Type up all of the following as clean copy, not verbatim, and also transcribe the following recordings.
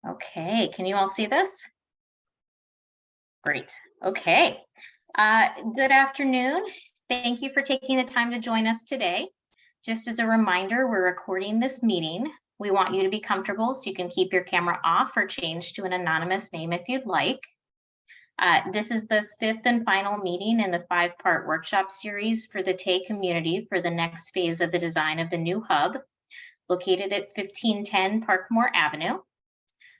Okay, can you all see this? Great. Okay. Good afternoon. Thank you for taking the time to join us today. Just as a reminder, we're recording this meeting. We want you to be comfortable so you can keep your camera off or change to an anonymous name if you'd like. This is the fifth and final meeting in the 5-part workshop series for the TAY community for the next phase of the design of the new hub located at 1510 Parkmoor Avenue.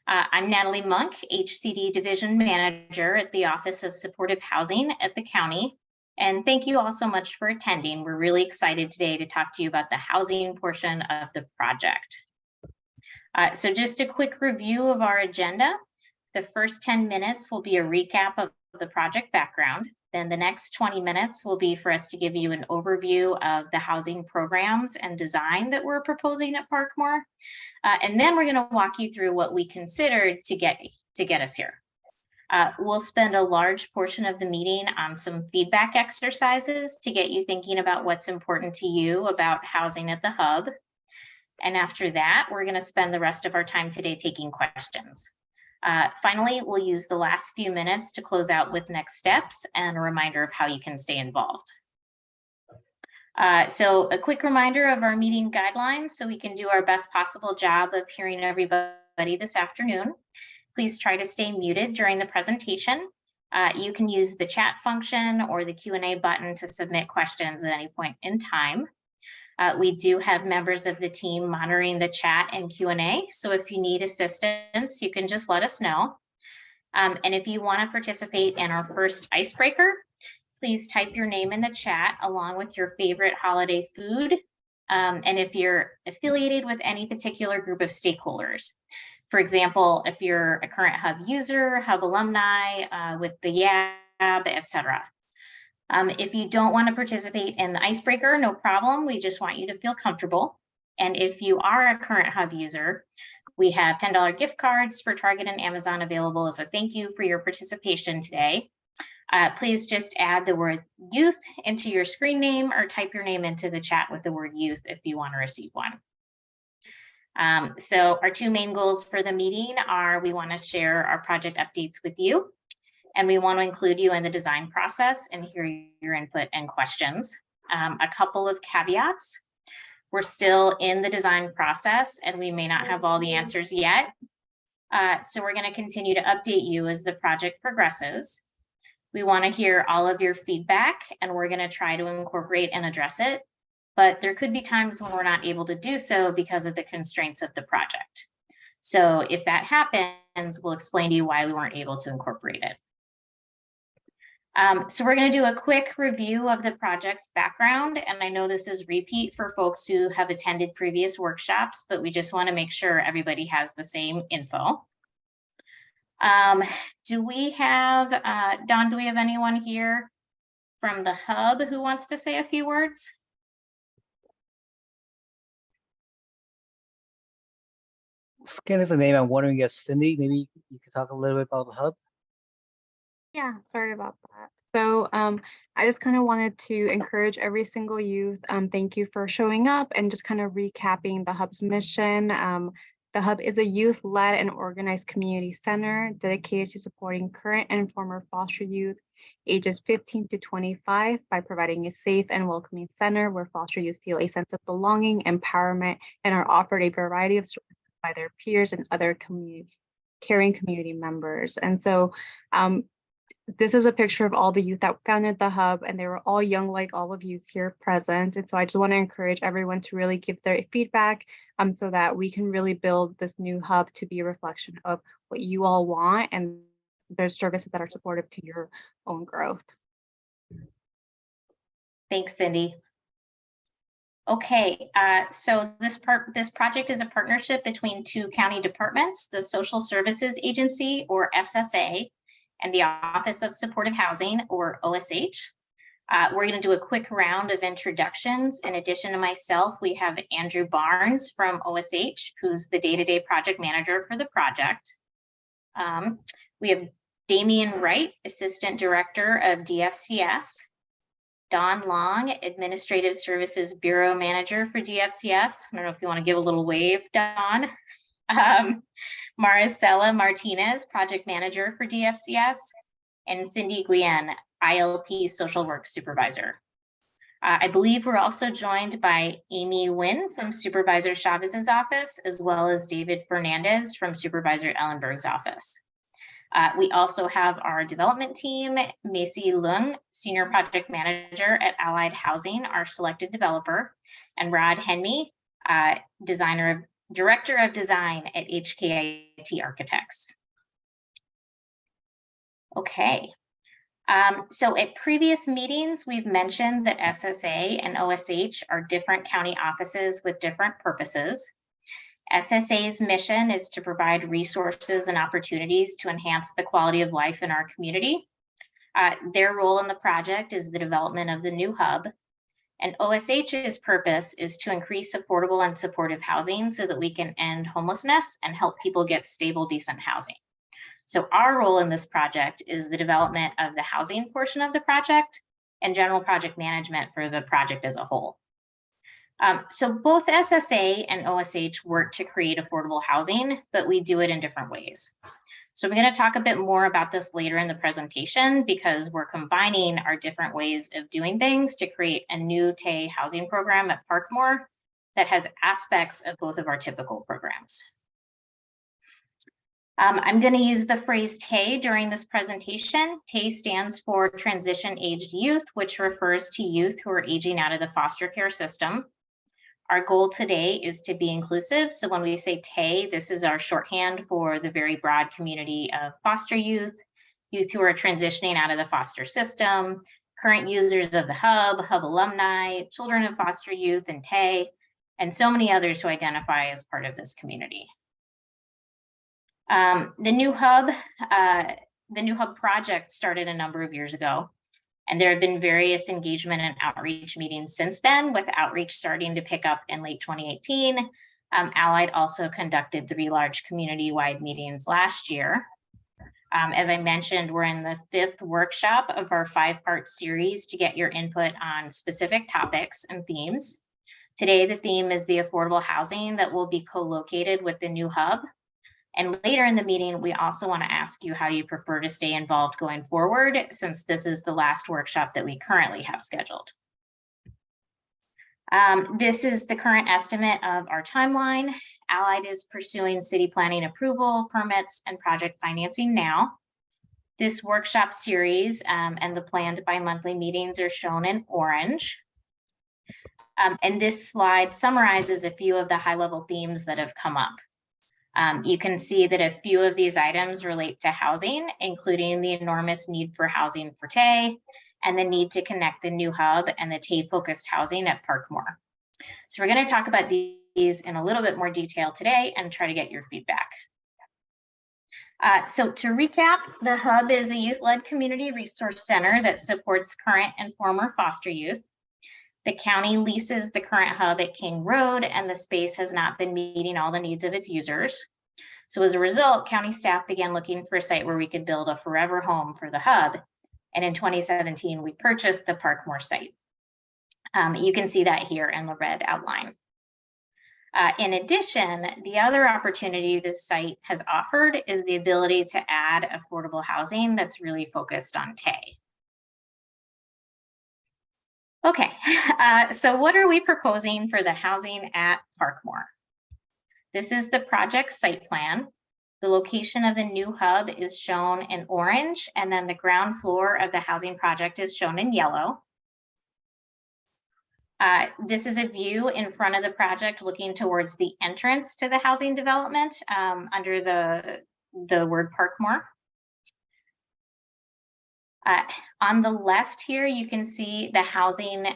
I'm Natalie Monk, HCD Division Manager at the Office of Supportive Housing at the county. And thank you all so much for attending. We're really excited today to talk to you about the housing portion of the project. So just a quick review of our agenda. The first 10 minutes will be a recap of the project background. Then the next 20 minutes will be for us to give you an overview of the housing programs and design that we're proposing at Parkmoor. And then we're going to walk you through what we considered to get us here. We'll spend a large portion of the meeting on some feedback exercises to get you thinking about what's important to you about housing at the hub. And after that, we're going to spend the rest of our time today taking questions. Finally, we'll use the last few minutes to close out with next steps and a reminder of how you can stay involved. So a quick reminder of our meeting guidelines so we can do our best possible job of hearing everybody this afternoon. Please try to stay muted during the presentation. You can use the chat function or the Q&A button to submit questions at any point in time. We do have members of the team monitoring the chat and Q&A, so if you need assistance, you can just let us know. And if you want to participate in our first icebreaker, please type your name in the chat along with your favorite holiday food, and if you're affiliated with any particular group of stakeholders. For example, if you're a current hub user, hub alumni, with the YAB, etc. If you don't want to participate in the icebreaker, no problem. We just want you to feel comfortable. And if you are a current hub user, we have $10 gift cards for Target and Amazon available as a thank you for your participation today. Please just add the word youth into your screen name or type your name into the chat with the word youth if you want to receive one. So our two main goals for the meeting are we want to share our project updates with you, and we want to include you in the design process and hear your input and questions. A couple of caveats. We're still in the design process and we may not have all the answers yet. So we're going to continue to update you as the project progresses. We want to hear all of your feedback and we're going to try to incorporate and address it. But there could be times when we're not able to do so because of the constraints of the project. So if that happens, we'll explain to you why we weren't able to incorporate it. So we're going to do a quick review of the project's background. And I know this is repeat for folks who have attended previous workshops, but we just want to make sure everybody has the same info. Do we have, Don, do we have anyone here from the hub who wants to say a few words? Scanning the name, I'm wondering if Cindy, maybe you could talk a little bit about the hub. Yeah, sorry about that. So I just kind of wanted to encourage every single youth. Thank you for showing up and just kind of recapping the hub's mission. The hub is a youth-led and organized community center dedicated to supporting current and former foster youth ages 15 to 25 by providing a safe and welcoming center where foster youth feel a sense of belonging, empowerment, and are offered a variety of services by their peers and other caring community members. And so this is a picture of all the youth that founded the hub, and they were all young like all of you here present. And so I just want to encourage everyone to really give their feedback so that we can really build this new hub to be a reflection of what you all want and there's services that are supportive to your own growth. Thanks, Cindy. Okay, so this project is a partnership between two county departments, the Social Services Agency, or SSA, and the Office of Supportive Housing, or OSH. We're going to do a quick round of introductions. In addition to myself, we have Andrew Barnes from OSH, who's the day-to-day project manager for the project. We have Damian Wright, Assistant Director of DFCS. Don Long, Administrative Services Bureau Manager for DFCS. I don't know if you want to give a little wave, Don. Maricela Martinez, project manager for DFCS, and Cindy Guillen, ILP social work supervisor. I believe we're also joined by Amy Nguyen from Supervisor Chavez's office, as well as David Fernandez from Supervisor Ellenberg's office. We also have our development team, Macy Lung, Senior Project Manager at Allied Housing, our selected developer, and Rod Henme, Director of Design at HKIT Architects. Okay. So at previous meetings, we've mentioned that SSA and OSH are different county offices with different purposes. SSA's mission is to provide resources and opportunities to enhance the quality of life in our community. Their role in the project is the development of the new hub. And OSH's purpose is to increase affordable and supportive housing so that we can end homelessness and help people get stable, decent housing. So our role in this project is the development of the housing portion of the project and general project management for the project as a whole. So both SSA and OSH work to create affordable housing, but we do it in different ways. So we're going to talk a bit more about this later in the presentation because we're combining our different ways of doing things to create a new TAY housing program at Parkmoor that has aspects of both of our typical programs. I'm going to use the phrase TAY during this presentation. TAY stands for Transition Aged Youth, which refers to youth who are aging out of the foster care system. Our goal today is to be inclusive. So when we say TAY, this is our shorthand for the very broad community of foster youth, youth who are transitioning out of the foster system, current users of the hub, hub alumni, children of foster youth and TAY, and so many others who identify as part of this community. The new hub project started a number of years ago, and there have been various engagement and outreach meetings since then, with outreach starting to pick up in late 2018. Allied also conducted 3 large community-wide meetings last year. As I mentioned, we're in the 5th workshop of our 5-part series to get your input on specific topics and themes. Today, the theme is the affordable housing that will be co-located with the new hub. And later in the meeting, we also want to ask you how you prefer to stay involved going forward, since this is the last workshop that we currently have scheduled. This is the current estimate of our timeline. Allied is pursuing city planning approval, permits, and project financing now. This workshop series and the planned bi-monthly meetings are shown in orange. And this slide summarizes a few of the high-level themes that have come up. You can see that a few of these items relate to housing, including the enormous need for housing for TAY and the need to connect the new hub and the TAY-focused housing at Parkmoor. So we're going to talk about these in a little bit more detail today and try to get your feedback. So to recap, the hub is a youth-led community resource center that supports current and former foster youth. The county leases the current hub at King Road, and the space has not been meeting all the needs of its users. So as a result, county staff began looking for a site where we could build a forever home for the hub. And in 2017, we purchased the Parkmoor site. You can see that here in the red outline. In addition, the other opportunity this site has offered is the ability to add affordable housing that's really focused on TAY. Okay, so what are we proposing for the housing at Parkmoor? This is the project site plan. The location of the new hub is shown in orange, and then the ground floor of the housing project is shown in yellow. This is a view in front of the project looking towards the entrance to the housing development under the word Parkmoor. On the left here, you can see the housing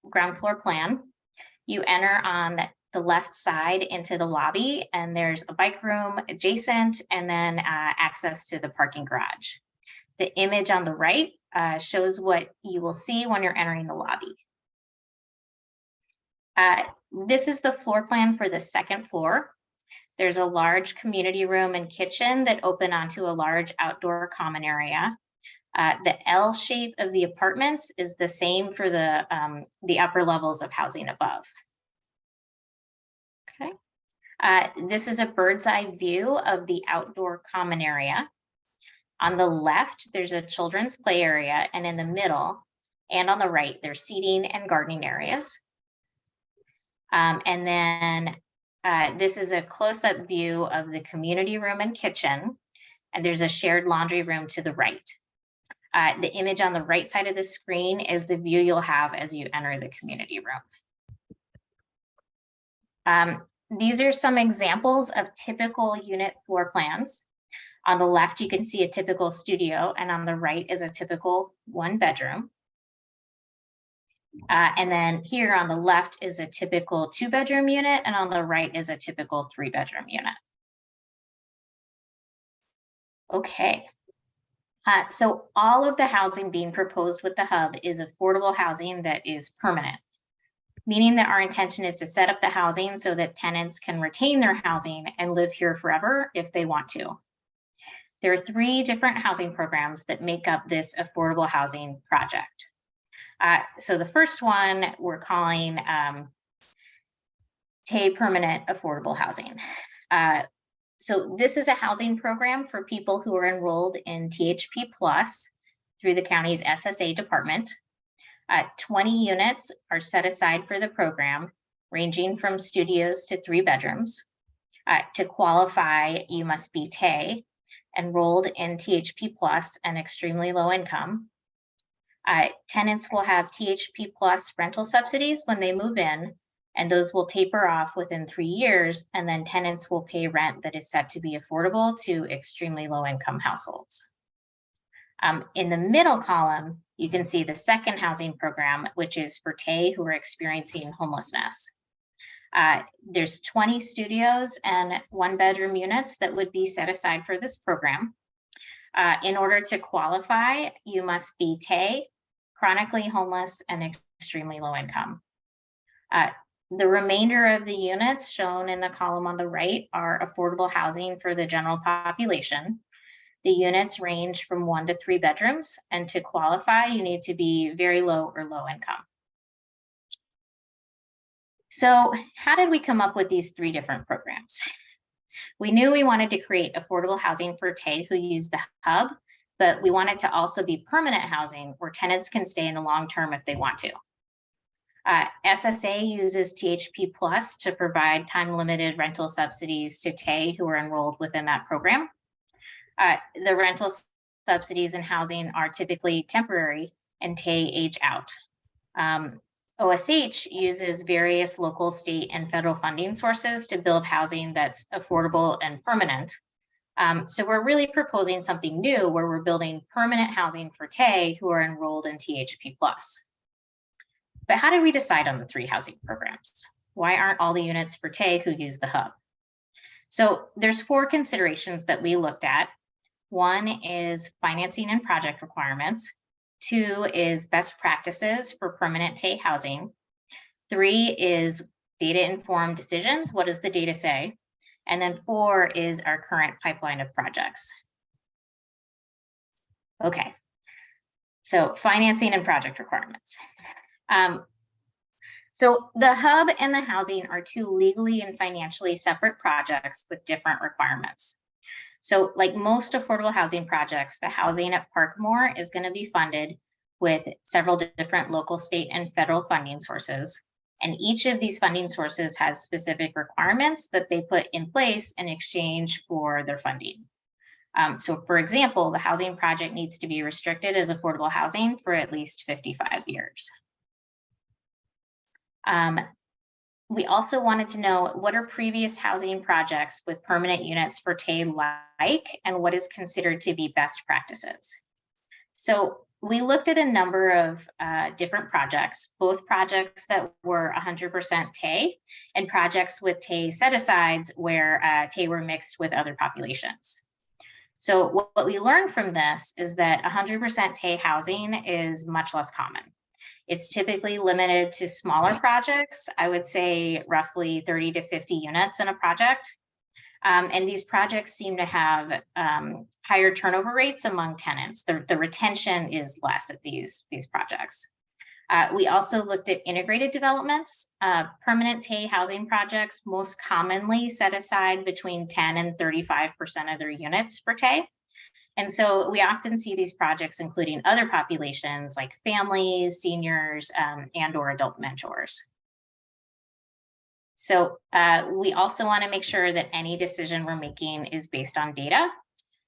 ground floor plan. You enter on the left side into the lobby, and there's a bike room adjacent, and then access to the parking garage. The image on the right shows what you will see when you're entering the lobby. This is the floor plan for the second floor. There's a large community room and kitchen that open onto a large outdoor common area. The L shape of the apartments is the same for the upper levels of housing above. Okay. This is a bird's eye view of the outdoor common area. On the left, there's a children's play area, and in the middle and on the right, there's seating and gardening areas. And then this is a close-up view of the community room and kitchen, and there's a shared laundry room to the right. The image on the right side of the screen is the view you'll have as you enter the community room. These are some examples of typical unit floor plans. On the left, you can see a typical studio, and on the right is a typical 1-bedroom. And then here on the left is a typical 2-bedroom unit, and on the right is a typical 3-bedroom unit. Okay. So all of the housing being proposed with the hub is affordable housing that is permanent, meaning that our intention is to set up the housing so that tenants can retain their housing and live here forever if they want to. There are 3 different housing programs that make up this affordable housing project. So the first one we're calling TAY Permanent Affordable Housing. So this is a housing program for people who are enrolled in THP Plus through the county's SSA department. 20 units are set aside for the program, ranging from studios to 3 bedrooms. To qualify, you must be TAY, enrolled in THP Plus and extremely low income. Tenants will have THP Plus rental subsidies when they move in, and those will taper off within 3 years, and then tenants will pay rent that is set to be affordable to extremely low income households. In the middle column, you can see the second housing program, which is for TAY who are experiencing homelessness. There's 20 studios and 1-bedroom units that would be set aside for this program. In order to qualify, you must be TAY, chronically homeless, and extremely low income. The remainder of the units shown in the column on the right are affordable housing for the general population. The units range from 1 to 3 bedrooms, and to qualify, you need to be very low or low income. So how did we come up with these 3 different programs? We knew we wanted to create affordable housing for TAY who use the hub, but we want it to also be permanent housing where tenants can stay in the long term if they want to. SSA uses THP Plus to provide time-limited rental subsidies to TAY who are enrolled within that program. The rental subsidies and housing are typically temporary and TAY age out. OSH uses various local, state, and federal funding sources to build housing that's affordable and permanent. So we're really proposing something new where we're building permanent housing for TAY who are enrolled in THP Plus. But how did we decide on the 3 housing programs? Why aren't all the units for TAY who use the hub? So there's 4 considerations that we looked at. 1 is financing and project requirements. 2 is best practices for permanent TAY housing. 3 is data-informed decisions. What does the data say? And then 4 is our current pipeline of projects. Okay, so financing and project requirements. So the hub and the housing are 2 legally and financially separate projects with different requirements. So like most affordable housing projects, the housing at Parkmoor is going to be funded with several different local, state, and federal funding sources. And each of these funding sources has specific requirements that they put in place in exchange for their funding. So for example, the housing project needs to be restricted as affordable housing for at least 55 years. We also wanted to know what are previous housing projects with permanent units for TAY like, and what is considered to be best practices. So we looked at a number of different projects, both projects that were 100% TAY and projects with TAY set-asides where TAY were mixed with other populations. So what we learned from this is that 100% TAY housing is much less common. It's typically limited to smaller projects, I would say roughly 30 to 50 units in a project. And these projects seem to have higher turnover rates among tenants. The retention is less at these projects. We also looked at integrated developments. Permanent TAY housing projects most commonly set aside between 10 and 35% of their units for TAY. And so we often see these projects including other populations like families, seniors, and or adult mentors. So we also want to make sure that any decision we're making is based on data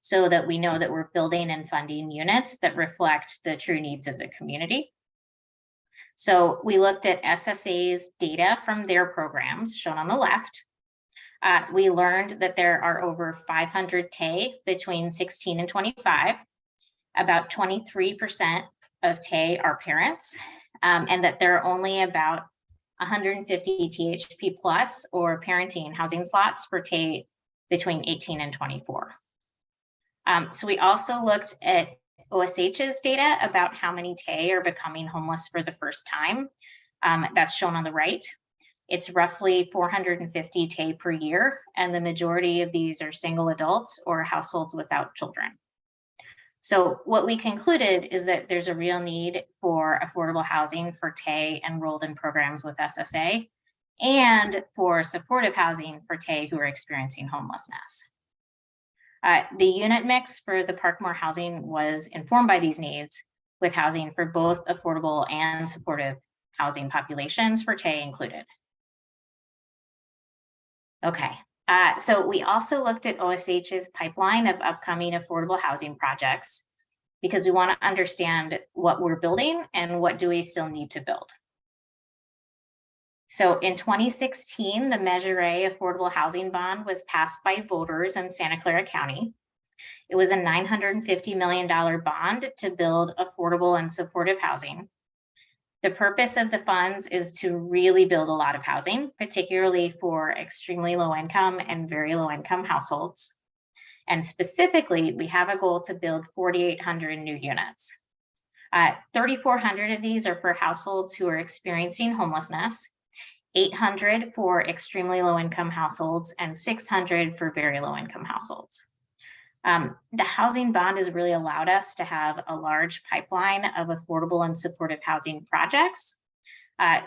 so that we know that we're building and funding units that reflect the true needs of the community. So we looked at SSA's data from their programs shown on the left. We learned that there are over 500 TAY between 16 and 25. About 23% of TAY are parents, and that there are only about 150 THP plus or parenting housing slots for TAY between 18 and 24. So we also looked at OSH's data about how many TAY are becoming homeless for the first time. That's shown on the right. It's roughly 450 TAY per year, and the majority of these are single adults or households without children. So what we concluded is that there's a real need for affordable housing for TAY enrolled in programs with SSA and for supportive housing for TAY who are experiencing homelessness. The unit mix for the Parkmoor housing was informed by these needs, with housing for both affordable and supportive housing populations for TAY included. Okay, so we also looked at OSH's pipeline of upcoming affordable housing projects because we want to understand what we're building and what do we still need to build. So in 2016, the Measure A affordable housing bond was passed by voters in Santa Clara County. It was a $950 million bond to build affordable and supportive housing. The purpose of the funds is to really build a lot of housing, particularly for extremely low income and very low income households. And specifically, we have a goal to build 4,800 new units. 3,400 of these are for households who are experiencing homelessness, 800 for extremely low income households, and 600 for very low income households. The housing bond has really allowed us to have a large pipeline of affordable and supportive housing projects.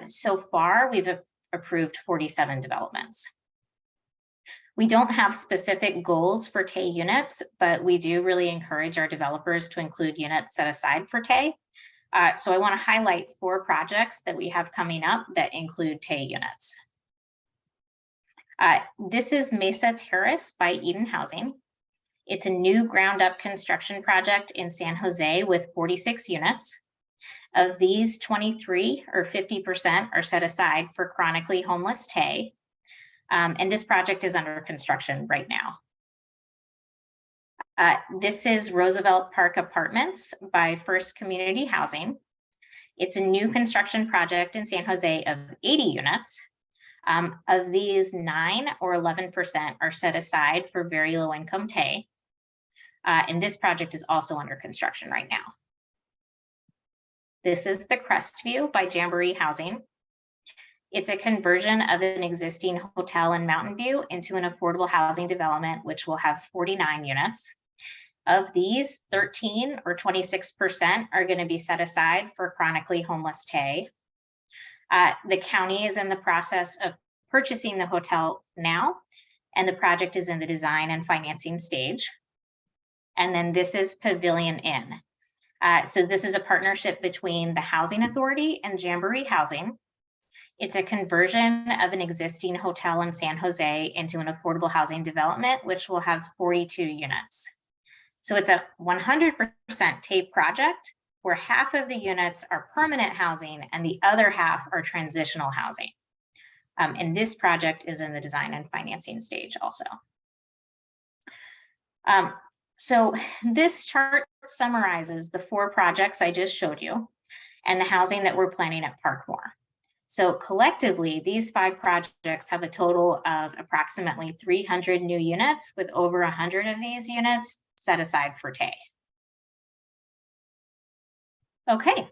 So far, we've approved 47 developments. We don't have specific goals for TAY units, but we do really encourage our developers to include units set aside for TAY. So I want to highlight 4 projects that we have coming up that include TAY units. This is Mesa Terrace by Eden Housing. It's a new ground up construction project in San Jose with 46 units. Of these, 23 or 50% are set aside for chronically homeless TAY. And this project is under construction right now. This is Roosevelt Park Apartments by First Community Housing. It's a new construction project in San Jose of 80 units. Of these, 9 or 11% are set aside for very low income TAY. And this project is also under construction right now. This is the Crestview by Jamboree Housing. It's a conversion of an existing hotel in Mountain View into an affordable housing development, which will have 49 units. Of these, 13 or 26% are going to be set aside for chronically homeless TAY. The county is in the process of purchasing the hotel now, and the project is in the design and financing stage. And then this is Pavilion Inn. So this is a partnership between the Housing Authority and Jamboree Housing. It's a conversion of an existing hotel in San Jose into an affordable housing development, which will have 42 units. So it's a 100% TAY project where half of the units are permanent housing and the other half are transitional housing. And this project is in the design and financing stage also. So this chart summarizes the 4 projects I just showed you and the housing that we're planning at Parkmoor. So collectively, these 5 projects have a total of approximately 300 new units, with over 100 of these units set aside for TAY. Okay,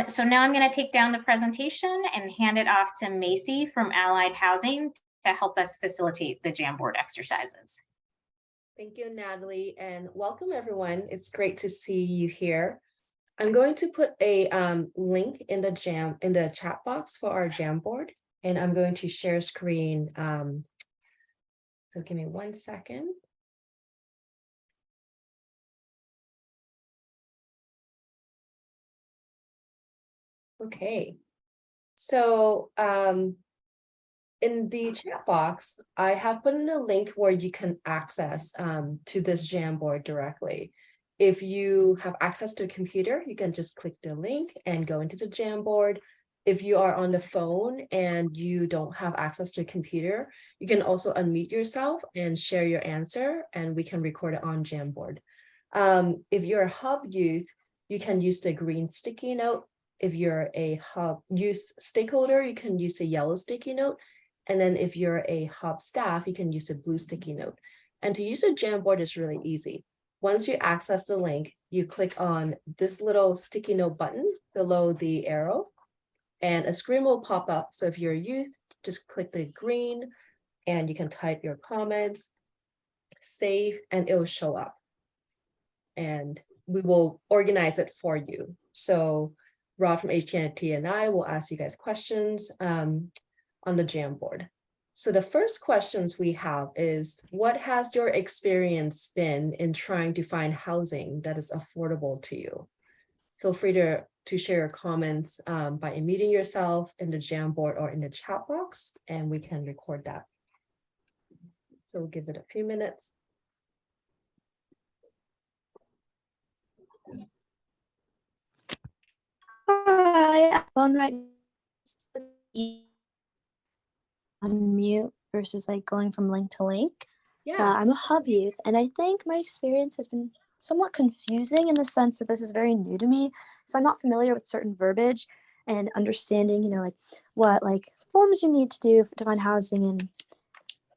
so now I'm going to take down the presentation and hand it off to Macy from Allied Housing to help us facilitate the Jamboard exercises. Thank you, Natalie, and welcome everyone. It's great to see you here. I'm going to put a link in the chat box for our Jamboard, and I'm going to share screen. So give me 1 second. Okay, so in the chat box, I have put in a link where you can access to this Jamboard directly. If you have access to a computer, you can just click the link and go into the Jamboard. If you are on the phone and you don't have access to a computer, you can also unmute yourself and share your answer, and we can record it on Jamboard. If you're a Hub youth, you can use the green sticky note. If you're a Hub youth stakeholder, you can use the yellow sticky note. And then if you're a Hub staff, you can use the blue sticky note. And to use a Jamboard is really easy. Once you access the link, you click on this little sticky note button below the arrow, and a screen will pop up. So if you're a youth, just click the green and you can type your comments, save, and it will show up. And we will organize it for you. So Rod from HTNT and I will ask you guys questions on the Jamboard. So the first questions we have is, what has your experience been in trying to find housing that is affordable to you? Feel free to share your comments by unmuting yourself in the Jamboard or in the chat box, and we can record that. So we'll give it a few minutes. Hi, phone right on mute versus like going from link to link. Yeah. I'm a Hub youth, and I think my experience has been somewhat confusing in the sense that this is very new to me. So I'm not familiar with certain verbiage and understanding, like what like forms you need to do to find housing, and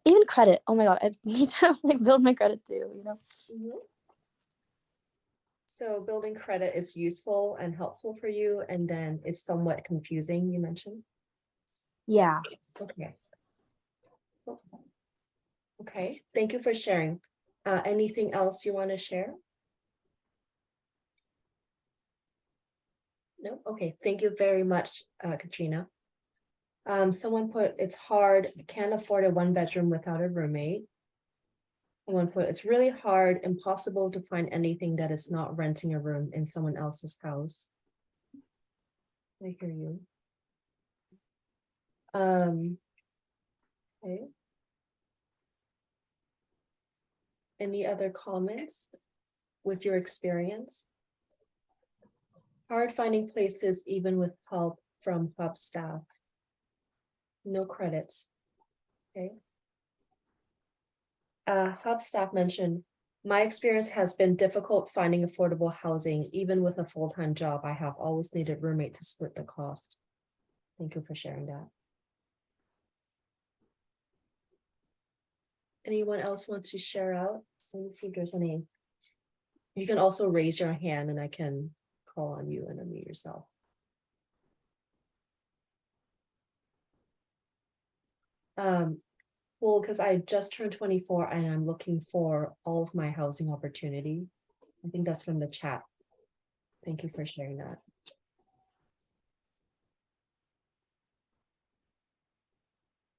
even credit. Oh my God, I need to like build my credit too, Mm-hmm. So building credit is useful and helpful for you, and then it's somewhat confusing, you mentioned? Yeah. Okay. Okay, thank you for sharing. Anything else you want to share? No? Okay, thank you very much, Katrina. Someone put, it's hard, can't afford a 1-bedroom without a roommate. Someone put, it's really hard, impossible to find anything that is not renting a room in someone else's house. I hear you. Okay. Any other comments with your experience? Hard finding places even with help from Hub staff. No credits. Okay. Hub staff mentioned, my experience has been difficult finding affordable housing, even with a full-time job. I have always needed roommate to split the cost. Thank you for sharing that. Anyone else want to share out? Let me see if there's any. You can also raise your hand and I can call on you and unmute yourself. Well, because I just turned 24 and I'm looking for all of my housing opportunity. I think that's from the chat. Thank you for sharing that.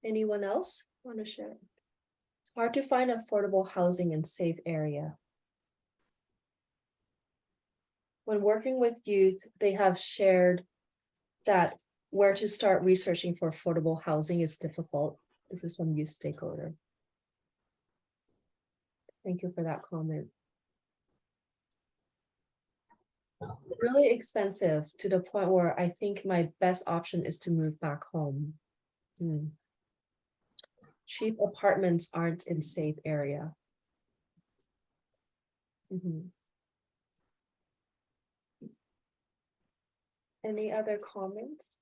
Anyone else want to share? It's hard to find affordable housing in safe area. When working with youth, they have shared that where to start researching for affordable housing is difficult. This is from youth stakeholder. Thank you for that comment. Really expensive to the point where I think my best option is to move back home. Cheap apartments aren't in safe area. Any other comments?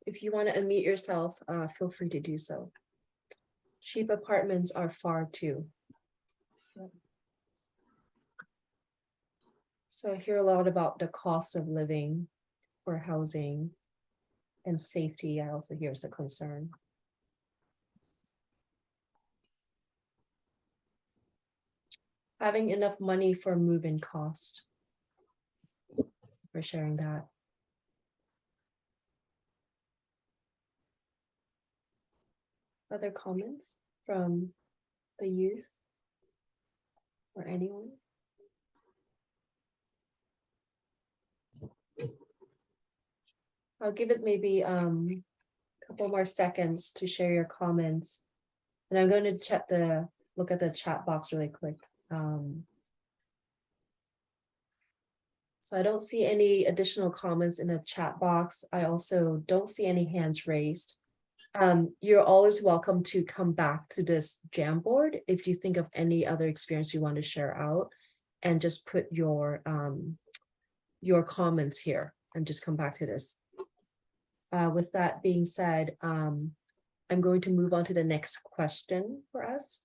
If you want to unmute yourself, feel free to do so. Cheap apartments are far too. So I hear a lot about the cost of living for housing and safety. I also hear it's a concern. having enough money for move-in cost. For sharing that. Other comments from the youth or anyone? I'll give it maybe a couple more seconds to share your comments. And I'm going to look at the chat box really quick. So I don't see any additional comments in the chat box. I also don't see any hands raised. You're always welcome to come back to this Jamboard if you think of any other experience you want to share out, and just put your comments here and just come back to this. With that being said, I'm going to move on to the next question for us.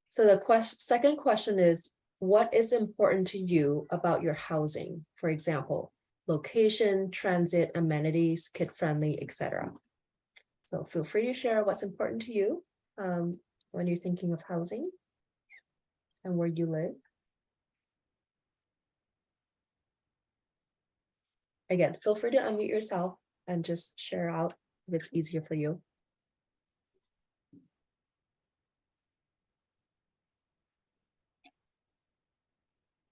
So the second question is, what is important to you about your housing? For example, location, transit, amenities, kid-friendly, etc. So feel free to share what's important to you when you're thinking of housing and where you live. Again, feel free to unmute yourself and just share out if it's easier for you.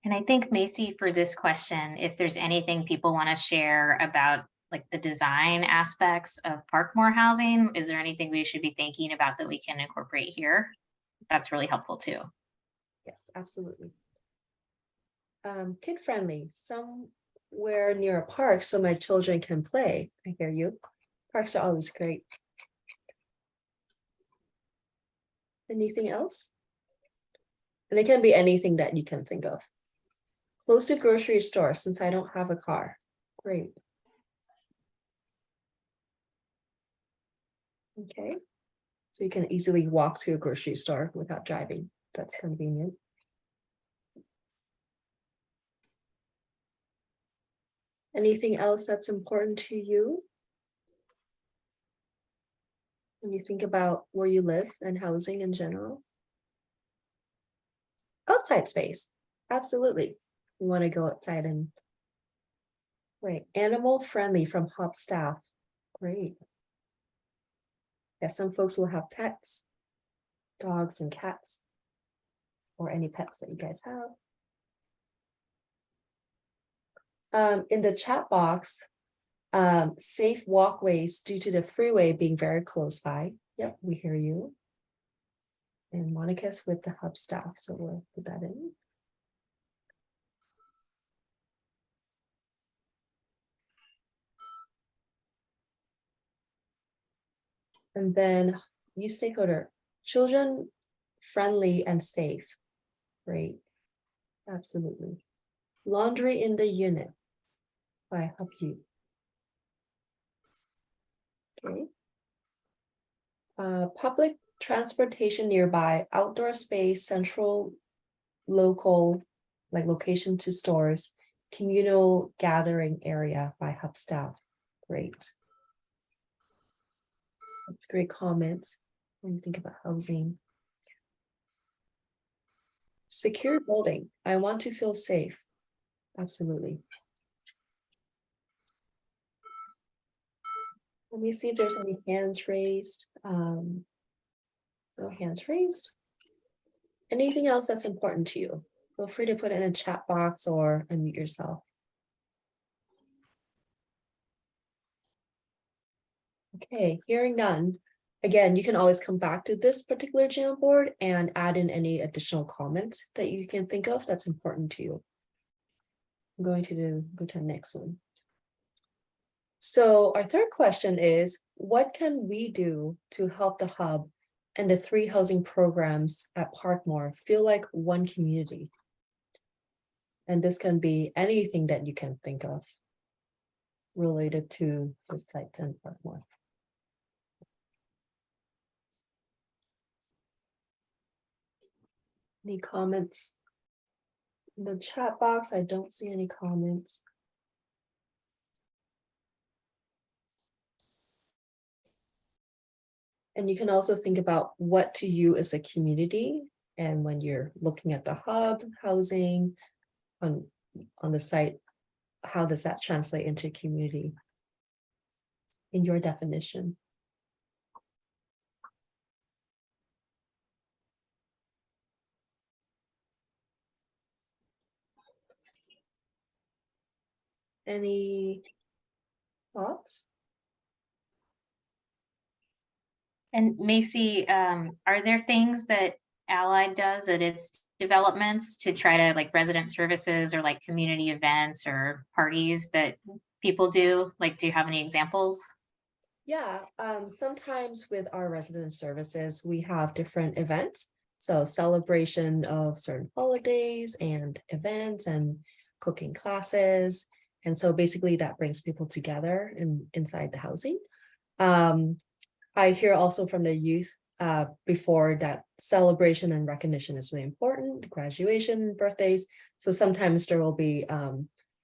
And I think, Macy, for this question, if there's anything people want to share about like the design aspects of Parkmoor housing, is there anything we should be thinking about that we can incorporate here? That's really helpful too. Yes, absolutely. Kid-friendly, somewhere near a park so my children can play. I hear you. Parks are always great. Anything else? And it can be anything that you can think of. Close to grocery store since I don't have a car. Great. Okay. So you can easily walk to a grocery store without driving. That's convenient. Anything else that's important to you when you think about where you live and housing in general? Outside space. Absolutely. We want to go outside and play. Animal friendly from Hub staff. Great. Yeah, some folks will have pets, dogs and cats, or any pets that you guys have. In the chat box, safe walkways due to the freeway being very close by. Yep, we hear you. And Monica's with the Hub staff, so we'll put that in. And then you stakeholder, children friendly and safe. Great, absolutely. Laundry in the unit by Hub Youth. Okay. Public transportation nearby, outdoor space, central, local, like location to stores, communal gathering area by Hub staff. Great. That's great comments when you think about housing. Secure building. I want to feel safe. Absolutely. Let me see if there's any hands raised. No hands raised. Anything else that's important to you? Feel free to put it in a chat box or unmute yourself. Okay, hearing none. Again, you can always come back to this particular Jamboard and add in any additional comments that you can think of that's important to you. I'm going to go to the next one. So our third question is, what can we do to help the Hub and the 3 housing programs at Parkmoor feel like one community? And this can be anything that you can think of related to the sites in Parkmoor. Any comments in the chat box? I don't see any comments. And you can also think about what to you is a community And when you're looking at the hub housing on the site, how does that translate into community in your definition? Any thoughts? And Macy, are there things that Allied does at its developments to try to like resident services or like community events or parties that people do? Like, do you have any examples? Yeah, sometimes with our resident services, we have different events. So celebration of certain holidays and events and cooking classes. And so basically that brings people together inside the housing. I hear also from the youth before that celebration and recognition is really important, graduation, birthdays. So sometimes there will be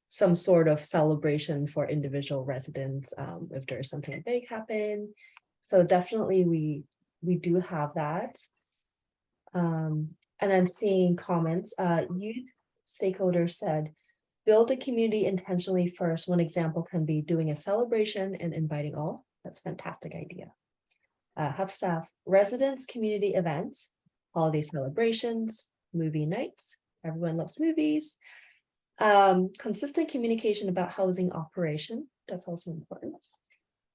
some sort of celebration for individual residents if there's something big happen. So definitely we do have that. And I'm seeing comments. Youth stakeholders said, build a community intentionally first. One example can be doing a celebration and inviting all. That's a fantastic idea. Hub staff, residents, community events, holiday celebrations, movie nights. Everyone loves movies. Consistent communication about housing operation. That's also important.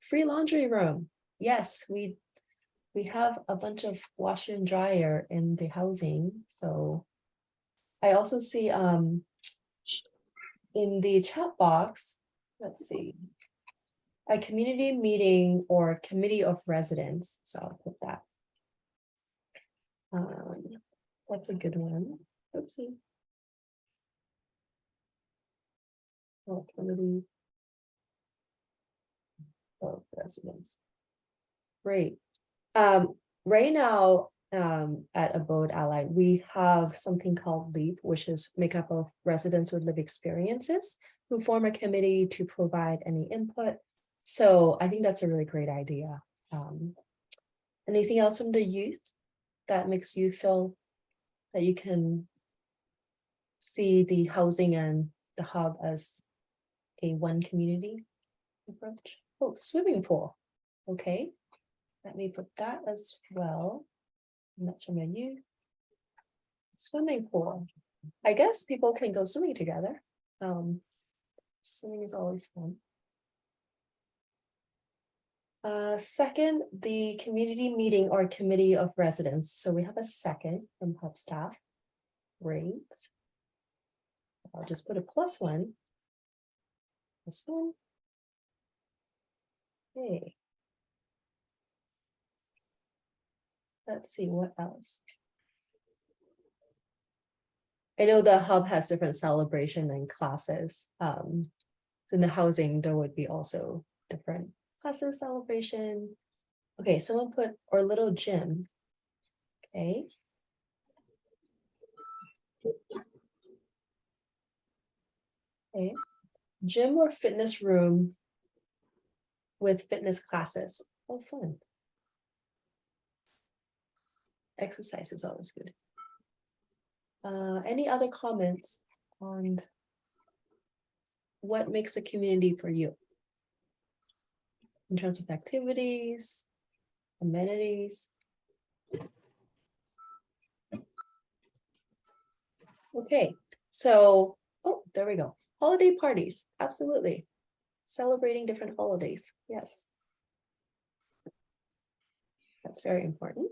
Free laundry room. Yes, we have a bunch of washer and dryer in the housing. So I also see in the chat box, let's see, a community meeting or committee of residents. So I'll put that. That's a good one. Let's see. Oh, committee of residents. Great. Right now at Abode Allied, we have something called LEAP, which is made up of residents with lived experiences who form a committee to provide any input. So I think that's a really great idea. Anything else from the youth that makes you feel that you can see the housing and the hub as a one community approach? Oh, swimming pool. Okay, let me put that as well. And that's from a youth. Swimming pool. I guess people can go swimming together. Swimming is always fun. Second, the community meeting or committee of residents. So we have a second from hub staff. Great. I'll just put a +1. This one. Okay. Let's see what else. I know the hub has different celebration and classes. In the housing, there would be also different classes, celebration. Okay, someone put or little gym. Okay. Okay. Gym or fitness room with fitness classes. Oh, fun. Exercise is always good. Any other comments on what makes a community for you in terms of activities, amenities? Okay, so, oh, there we go. Holiday parties, absolutely. Celebrating different holidays, yes. That's very important.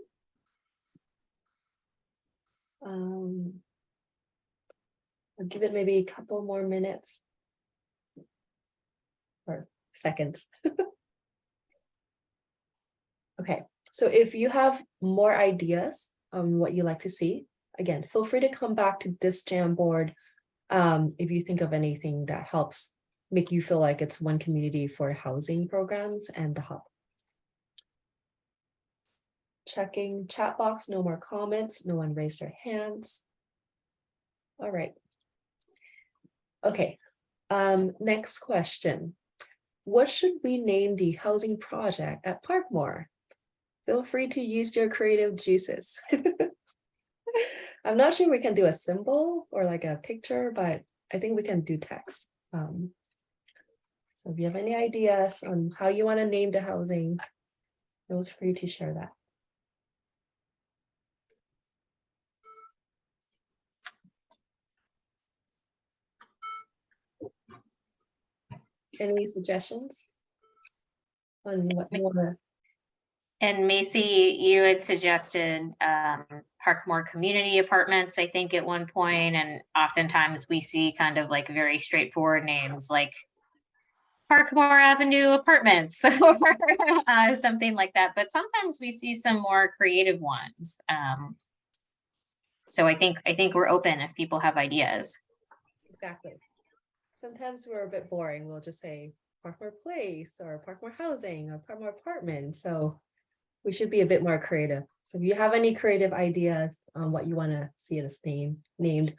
I'll give it maybe a couple more minutes or seconds. Okay, so if you have more ideas on what you like to see, again, feel free to come back to this Jamboard if you think of anything that helps make you feel like it's one community for housing programs and the hub. Checking chat box, no more comments, no one raised their hands. All right. Okay, next question. What should we name the housing project at Parkmoor? Feel free to use your creative juices. I'm not sure we can do a symbol or like a picture, but I think we can do text. So if you have any ideas on how you want to name the housing, feel free to share that. Any suggestions on what you want to? And Macy, you had suggested Parkmoor Community Apartments, I think at one point, and oftentimes we see kind of like very straightforward names like Parkmoor Avenue Apartments or something like that. But sometimes we see some more creative ones. So I think we're open if people have ideas. Exactly. Sometimes we're a bit boring. We'll just say Parkmoor Place or Parkmoor Housing or Parkmoor Apartment. So we should be a bit more creative. So if you have any creative ideas on what you want to see it as named,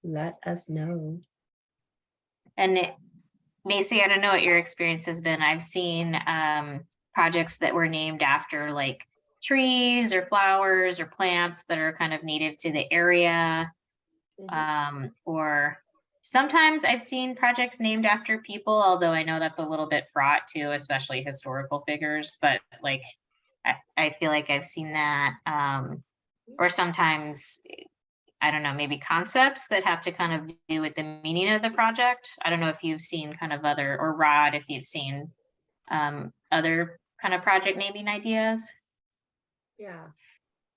let us know. And Macy, I don't know what your experience has been. I've seen projects that were named after like trees or flowers or plants that are kind of native to the area. Or sometimes I've seen projects named after people, although I know that's a little bit fraught too, especially historical figures, but like I feel like I've seen that. Or sometimes, I don't know, maybe concepts that have to kind of do with the meaning of the project. I don't know if you've seen kind of other, or Rod, if you've seen other kind of project naming ideas. Yeah,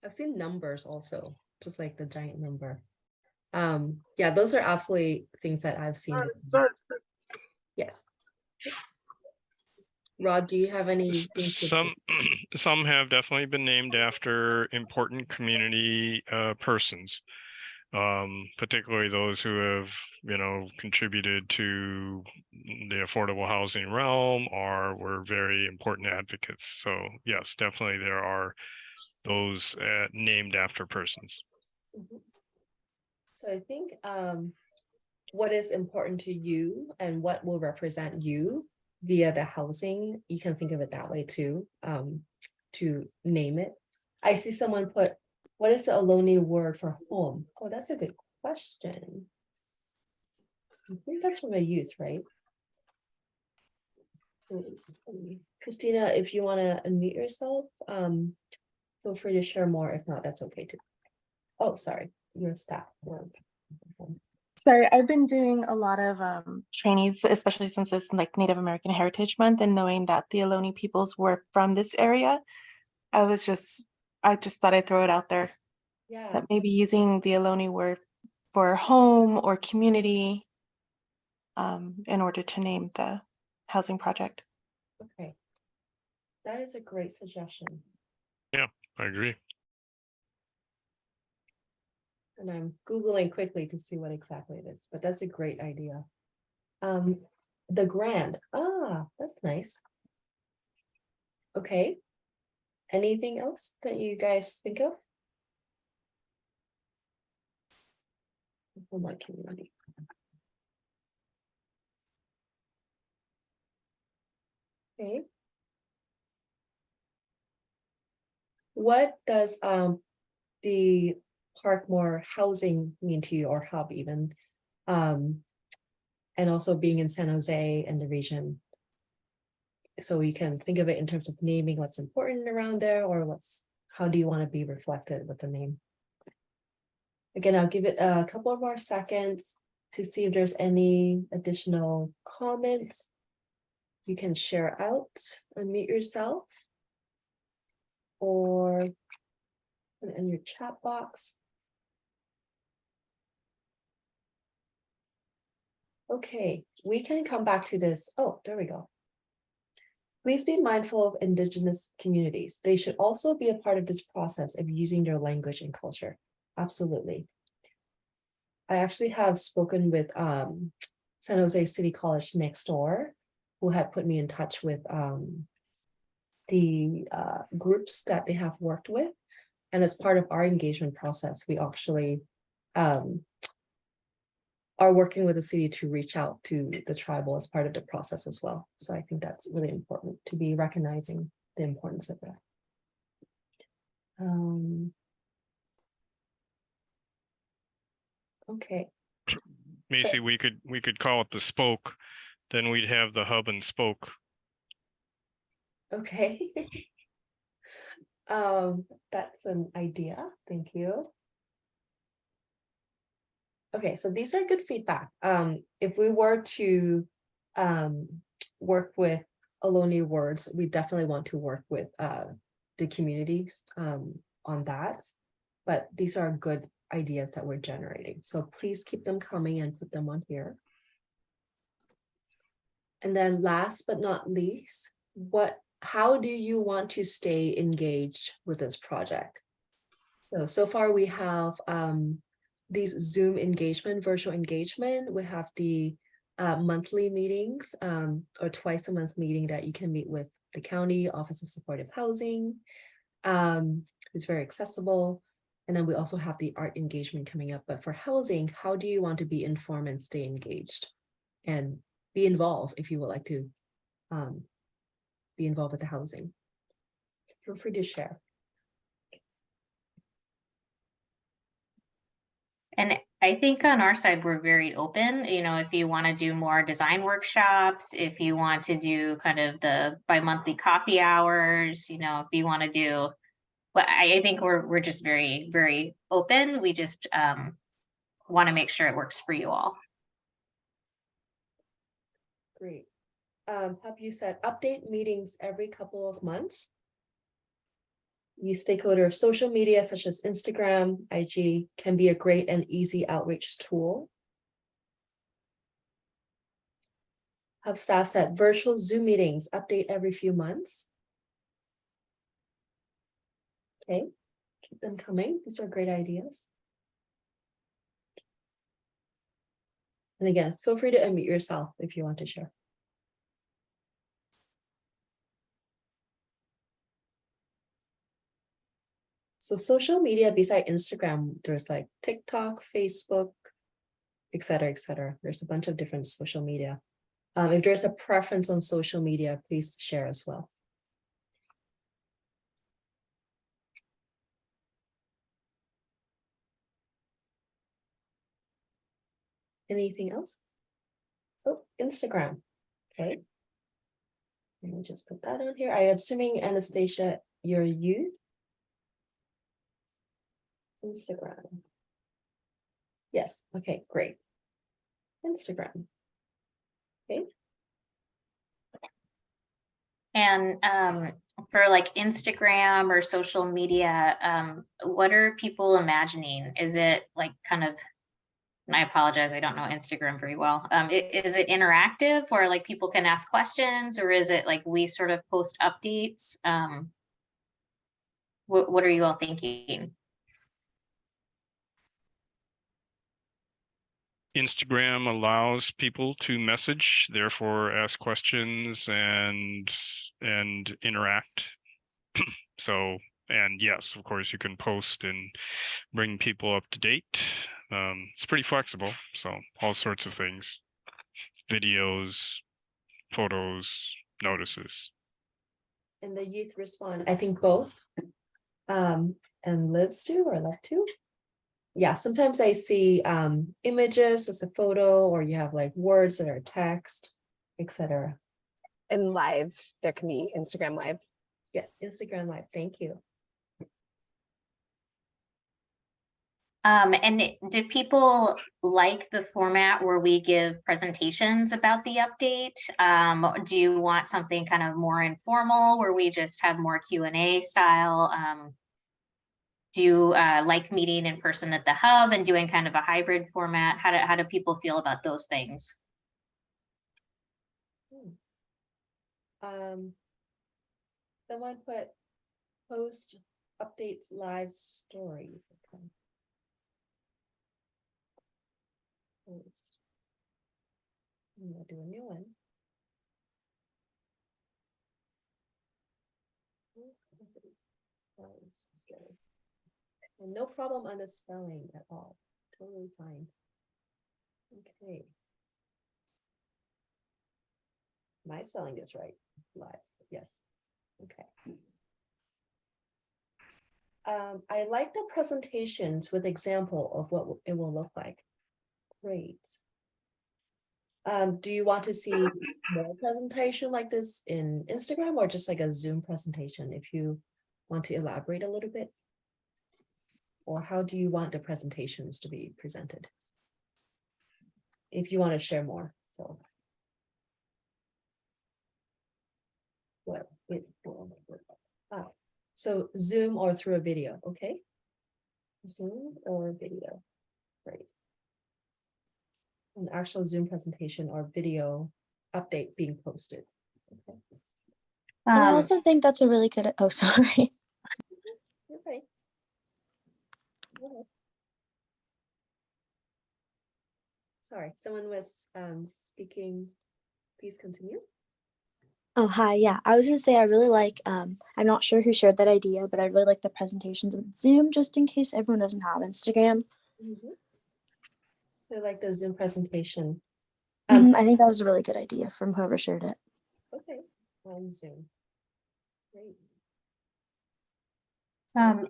I've seen numbers also, just like the giant number. Yeah, those are absolutely things that I've seen. Yes. Rod, do you have any? Some have definitely been named after important community persons, particularly those who have, contributed to the affordable housing realm or were very important advocates. So yes, definitely there are those named after persons. So I think what is important to you and what will represent you via the housing, you can think of it that way too, to name it. I see someone put, what is the Ohlone word for home? Oh, that's a good question. I think that's from a youth, right? Christina, if you want to unmute yourself, feel free to share more. If not, that's okay too. Oh, sorry, your staff. Sorry, I've been doing a lot of trainings, especially since it's like Native American Heritage Month, and knowing that the Ohlone peoples were from this area, I just thought I'd throw it out there. Yeah. That maybe using the Ohlone word for home or community in order to name the housing project. Okay. That is a great suggestion. Yeah, I agree. And I'm Googling quickly to see what exactly it is, but that's a great idea. The Grand. Ah, that's nice. Okay. Anything else that you guys think of? My community. Okay. What does the Parkmoor housing mean to you, or hub even? And also being in San Jose and the region. So you can think of it in terms of naming what's important around there, or how do you want to be reflected with the name? Again, I'll give it a couple of more seconds to see if there's any additional comments. You can share out, unmute yourself, or put it in your chat box. Okay, we can come back to this. Oh, there we go. Please be mindful of Indigenous communities. They should also be a part of this process of using their language and culture. Absolutely. I actually have spoken with San Jose City College next door, who had put me in touch with the groups that they have worked with. And as part of our engagement process, we actually are working with the city to reach out to the tribal as part of the process as well. So I think that's really important to be recognizing the importance of that. Okay. Macy, we could call it the spoke, then we'd have the hub and spoke. Okay. That's an idea. Thank you. Okay, so these are good feedback. If we were to work with Ohlone words, we definitely want to work with the communities on that. But these are good ideas that we're generating. So please keep them coming and put them on here. And then last but not least, how do you want to stay engaged with this project? So far we have these Zoom engagement, virtual engagement. We have the monthly meetings or twice a month meeting that you can meet with the county Office of Supportive Housing. It's very accessible. And then we also have the art engagement coming up. But for housing, how do you want to be informed and stay engaged and be involved if you would like to be involved with the housing? Feel free to share. And I think on our side, we're very open, you know, if you want to do more design workshops, if you want to do kind of the bi-monthly coffee hours, you know, if you want to do, well, I think we're just very, very open. We just want to make sure it works for you all. Great. Have you said update meetings every couple of months? Use stakeholder social media such as Instagram, IG can be a great and easy outreach tool. Have staff set virtual Zoom meetings update every few months? Okay, keep them coming. These are great ideas. And again, feel free to unmute yourself if you want to share. So social media beside Instagram, there's like TikTok, Facebook, et cetera, et cetera. There's a bunch of different social media. If there's a preference on social media, please share as well. Anything else? Oh, Instagram. Okay. Let me just put that on here. I am assuming, Anastasia, you're youth. Instagram. Yes. Okay, great. Instagram. Okay. And for like Instagram or social media, what are people imagining? Is it like kind of, and I apologize, I don't know Instagram very well. Is it interactive or like people can ask questions, or is it like we sort of post updates? What are you all thinking? Instagram allows people to message, therefore ask questions and interact. So, and yes, of course, you can post and bring people up to date. It's pretty flexible, so all sorts of things, videos, photos, notices. And the youth respond, I think both. And lives to or left to. Yeah, sometimes I see images as a photo, or you have like words that are text, etc. And live, there can be Instagram live. Yes, Instagram live. Thank you. And do people like the format where we give presentations about the update? Do you want something kind of more informal where we just have more Q&A style? Do you like meeting in person at the hub and doing kind of a hybrid format? How do people feel about those things? Someone put post updates live stories. Okay. Post. I'm gonna do a new one. And no problem on the spelling at all. Totally fine. Okay. My spelling is right. Lives. Yes. Okay. I like the presentations with example of what it will look like. Great. Do you want to see more presentation like this in Instagram or just like a Zoom presentation if you want to elaborate a little bit? Or how do you want the presentations to be presented? If you want to share more, so. So Zoom or through a video, okay? Zoom or video, great. An actual Zoom presentation or video update being posted. Okay. And I also think that's a really good, oh, sorry. Okay. Sorry, someone was speaking. Please continue. Oh, hi. Yeah, I was going to say I really like, I'm not sure who shared that idea, but I really like the presentations with Zoom just in case everyone doesn't have Instagram. So like the Zoom presentation. I think that was a really good idea from whoever shared it. Okay, on Zoom. Great.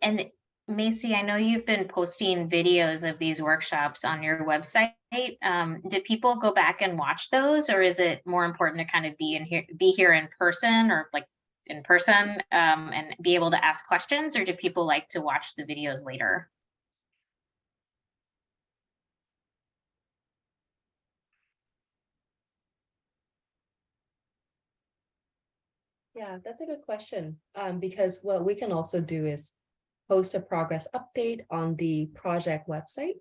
And Macy, I know you've been posting videos of these workshops on your website. Do people go back and watch those, or is it more important to kind of be here in person, or like in person, and be able to ask questions, or do people like to watch the videos later? Yeah, that's a good question. Because what we can also do is post a progress update on the project website,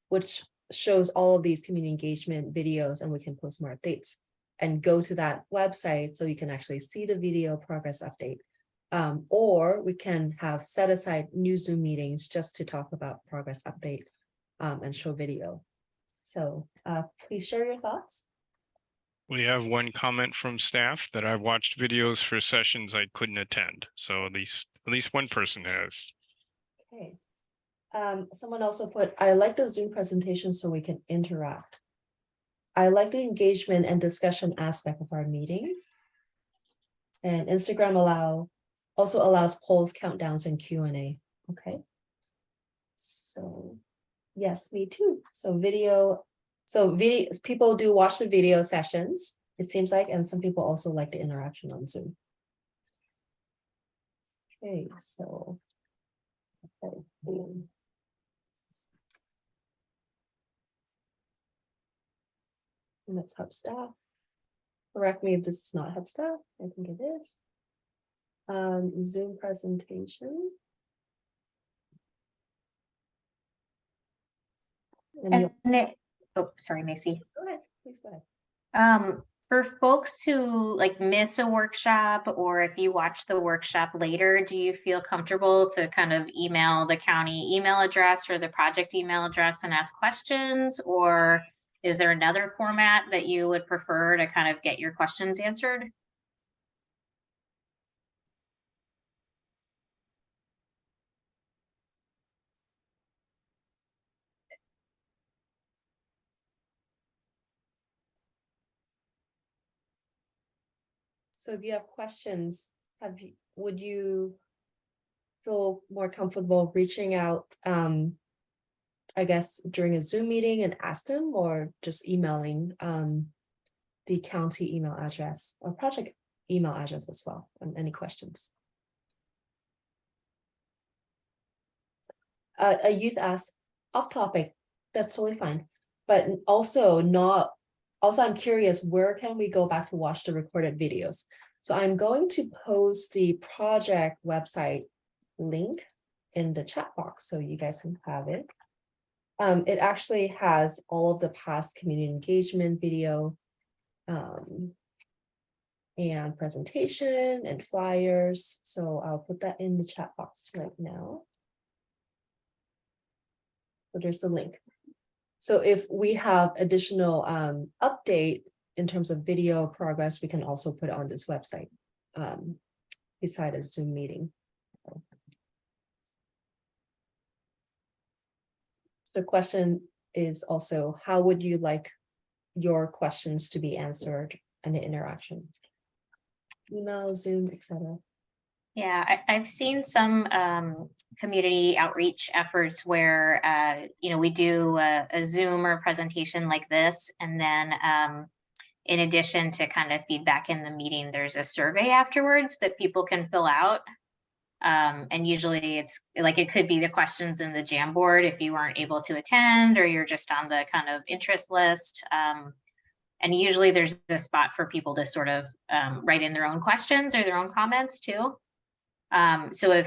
which shows all of these community engagement videos, and we can post more updates and go to that website so you can actually see the video progress update. Or we can have set aside new Zoom meetings just to talk about progress update and show video. So please share your thoughts. We have one comment from staff that I've watched videos for sessions I couldn't attend. So at least one person has. Okay. Someone also put, I like the Zoom presentation so we can interact. I like the engagement and discussion aspect of our meeting. And Instagram also allows polls, countdowns, and Q&A. Okay. So yes, me too. So people do watch the video sessions, it seems like, and some people also like the interaction on Zoom. Okay, so okay. And that's Hub staff. Correct me if this is not Hub staff. I think it is. Zoom presentation. Oh, sorry, Macy. Go ahead, please go ahead. For folks who like miss a workshop, or if you watch the workshop later, do you feel comfortable to kind of email the county email address or the project email address and ask questions? Or is there another format that you would prefer to kind of get your questions answered? So if you have questions, would you feel more comfortable reaching out, I guess, during a Zoom meeting and ask them, or just emailing the county email address or project email address as well, and any questions? A youth asked, off topic, that's totally fine, but also I'm curious, where can we go back to watch the recorded videos? So I'm going to post the project website link in the chat box so you guys can have it. It actually has all of the past community engagement video and presentation and flyers. So I'll put that in the chat box right now. So there's the link. So if we have additional update in terms of video progress, we can also put it on this website beside a Zoom meeting. So the question is also, how would you like your questions to be answered and the interaction? Email, Zoom, etc. Yeah, I've seen some community outreach efforts where, we do a Zoom or presentation like this, and then in addition to kind of feedback in the meeting, there's a survey afterwards that people can fill out. And usually it's like, it could be the questions in the Jamboard if you weren't able to attend, or you're just on the kind of interest list. And usually there's a spot for people to sort of write in their own questions or their own comments too. So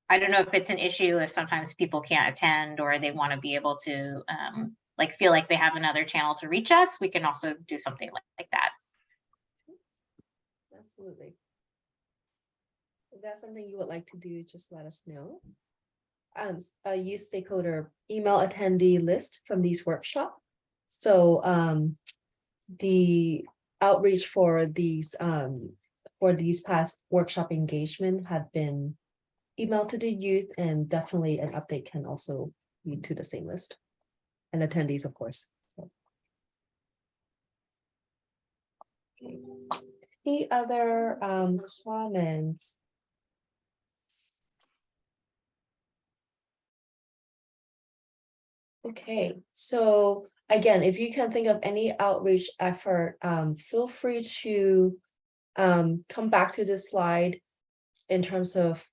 I don't know if it's an issue if sometimes people can't attend or they want to be able to like feel like they have another channel to reach us, we can also do something like that. Absolutely. If that's something you would like to do, just let us know. A youth stakeholder email attendee list from these workshops. So the outreach for these past workshop engagement had been emailed to the youth, and definitely an update can also lead to the same list and attendees, of course. So. Okay. Any other comments? Okay, so again, if you can think of any outreach effort, feel free to come back to this slide in terms of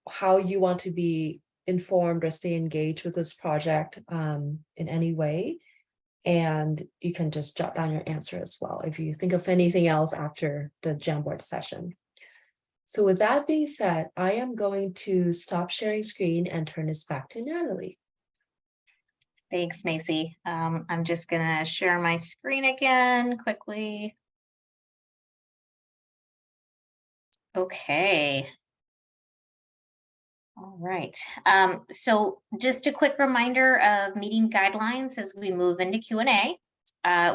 how you want to be informed or stay engaged with this project in any way. And you can just jot down your answer as well if you think of anything else after the Jamboard session. So with that being said, I am going to stop sharing screen and turn this back to Natalie. Thanks, Macy. I'm just gonna share my screen again quickly. Okay. All right. So just a quick reminder of meeting guidelines as we move into Q&A.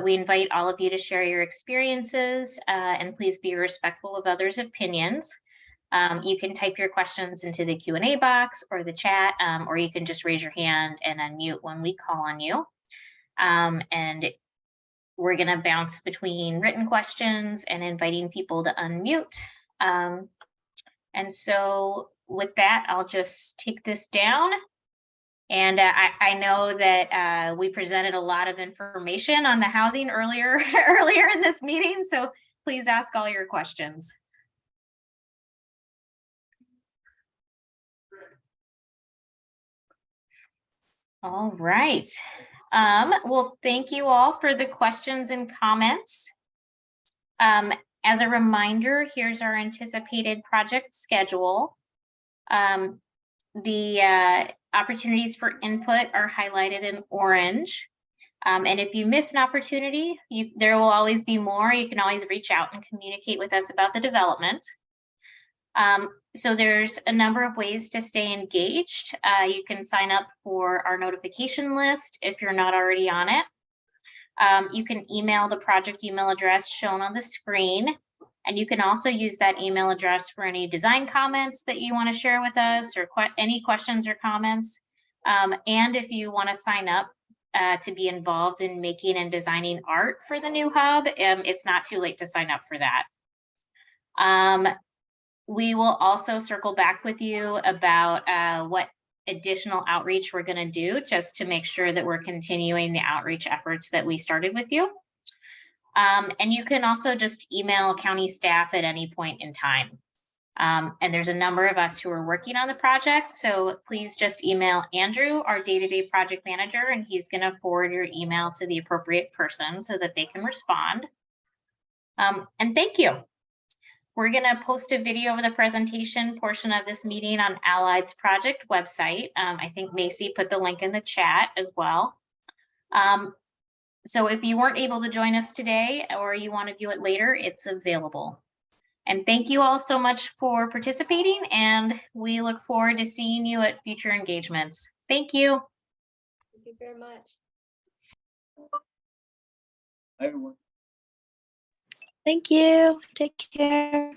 We invite all of you to share your experiences and please be respectful of others' opinions. You can type your questions into the Q&A box or the chat, or you can just raise your hand and unmute when we call on you. And we're going to bounce between written questions and inviting people to unmute. And so with that, I'll just take this down. And I know that we presented a lot of information on the housing earlier in this meeting, so please ask all your questions. All right. Well, thank you all for the questions and comments. As a reminder, here's our anticipated project schedule. The opportunities for input are highlighted in orange. And if you miss an opportunity, there will always be more. You can always reach out and communicate with us about the development. So there's a number of ways to stay engaged. You can sign up for our notification list if you're not already on it. You can email the project email address shown on the screen. And you can also use that email address for any design comments that you want to share with us, or any questions or comments. And if you want to sign up to be involved in making and designing art for the new hub, it's not too late to sign up for that. We will also circle back with you about what additional outreach we're going to do, just to make sure that we're continuing the outreach efforts that we started with you. And you can also just email county staff at any point in time. And there's a number of us who are working on the project, so please just email Andrew, our day-to-day project manager, and he's going to forward your email to the appropriate person so that they can respond. And thank you. We're going to post a video of the presentation portion of this meeting on Allied's project website. I think Macy put the link in the chat as well. So if you weren't able to join us today, or you want to view it later, it's available. And thank you all so much for participating, and we look forward to seeing you at future engagements. Thank you. Thank you very much. Hi, everyone. Thank you. Take care.